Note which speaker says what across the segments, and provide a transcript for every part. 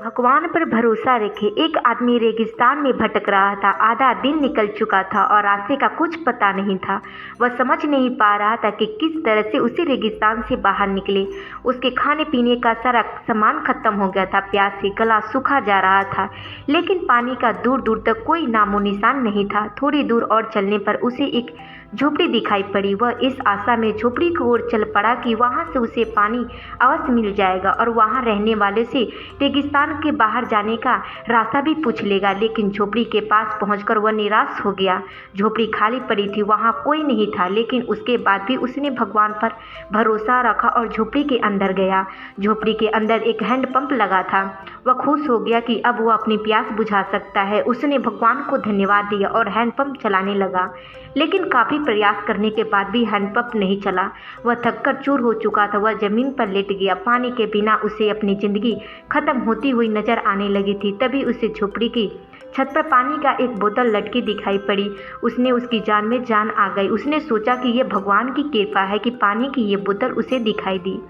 Speaker 1: भगवान पर भरोसा रखे। एक आदमी रेगिस्तान में भटक रहा था। आधा दिन निकल चुका था और रास्ते का कुछ पता नहीं था। वह समझ नहीं पा रहा था कि किस तरह से उसी रेगिस्तान से बाहर निकले। उसके खाने पीने का सारा सामान खत्म हो गया था। प्यास से गला सूखा जा रहा था, लेकिन पानी का दूर दूर तक कोई नामो निशान नहीं था। थोड़ी दूर और चलने पर उसे एक झोपड़ी दिखाई पड़ी। वह इस आशा में झोपड़ी की ओर चल पड़ा कि वहां से उसे पानी अवश्य मिल जाएगा और वहां रहने वाले से रेगिस्तान के बाहर जाने का रास्ता भी पूछ लेगा। लेकिन झोपड़ी के पास पहुंचकर वह निराश हो गया। झोपड़ी खाली पड़ी थी, वहां कोई नहीं था। लेकिन उसके बाद भी उसने भगवान पर भरोसा रखा और झोपड़ी के अंदर गया। झोपड़ी के अंदर एक हैंडपंप लगा था। वह खुश हो गया कि अब वह अपनी प्यास बुझा सकता है। उसने भगवान को धन्यवाद दिया और हैंडपंप चलाने लगा। लेकिन काफ़ी प्रयास करने के बाद भी हैंडपंप नहीं चला। वह थककर चूर हो चुका था। वह जमीन पर लेट गया। पानी के बिना उसे अपनी ज़िंदगी खत्म होती हुई नजर आने लगी थी। तभी उसे झोपड़ी की छत पर पानी का एक बोतल लटकी दिखाई पड़ी। उसने उसकी जान में जान आ गई। उसने सोचा कि यह भगवान की कृपा है कि पानी की ये बोतल उसे दिखाई दी।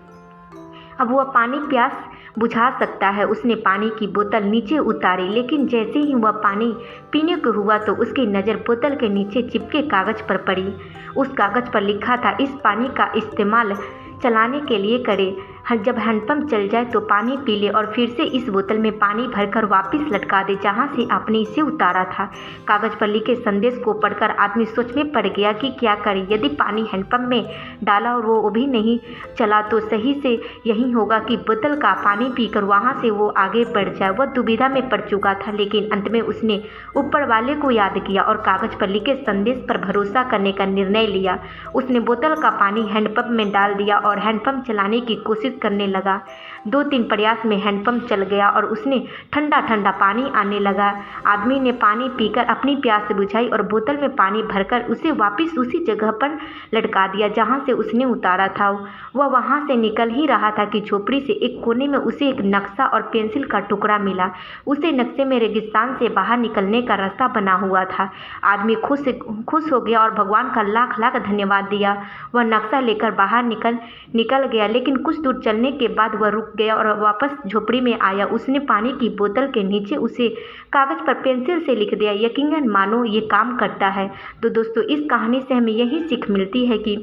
Speaker 1: अब वह पानी प्यास बुझा सकता है। उसने पानी की बोतल नीचे उतारी, लेकिन जैसे ही वह पानी पीने को हुआ तो उसकी नज़र बोतल के नीचे चिपके कागज़ पर पड़ी। उस कागज़ पर लिखा था, इस पानी का इस्तेमाल चलाने के लिए करें। जब हैंडपंप चल जाए तो पानी पी ले और फिर से इस बोतल में पानी भरकर वापस लटका दे जहां से आपने इसे उतारा था। कागज़ पर लिखे संदेश को पढ़कर आदमी सोच में पड़ गया कि क्या करे। यदि पानी हैंडपंप में डाला और वो भी नहीं चला तो सही से यही होगा कि बोतल का पानी पीकर वहां से वो आगे बढ़ जाए। वह दुविधा में पड़ चुका था, लेकिन अंत में उसने ऊपर वाले को याद किया और कागज़ पर लिखे संदेश पर भरोसा करने का निर्णय लिया। उसने बोतल का पानी हैंडपंप में डाल दिया और हैंडपंप चलाने की कोशिश करने लगा। 2-3 प्रयास में हैंडपंप चल गया और उसने ठंडा ठंडा पानी आने लगा। आदमी ने पानी पीकर अपनी प्यास बुझाई और बोतल में पानी भरकर उसे वापस उसी जगह पर लटका दिया जहां से उसने उतारा था। वह वहां से निकल ही रहा था कि झोपड़ी से एक कोने में उसे एक नक्शा और पेंसिल का टुकड़ा मिला। उसे नक्शे में रेगिस्तान से बाहर निकलने का रास्ता बना हुआ था। आदमी खुश हो गया और भगवान का लाख लाख धन्यवाद दिया। वह नक्शा लेकर बाहर निकल गया, लेकिन कुछ दूर चलने के बाद वह रुक गया और वापस झोपड़ी में आया। उसने पानी की बोतल के नीचे उसे कागज़ पर पेंसिल से लिख दिया। यकीनन मानो ये काम करता है। तो दोस्तों, इस कहानी से हमें यही सीख मिलती है कि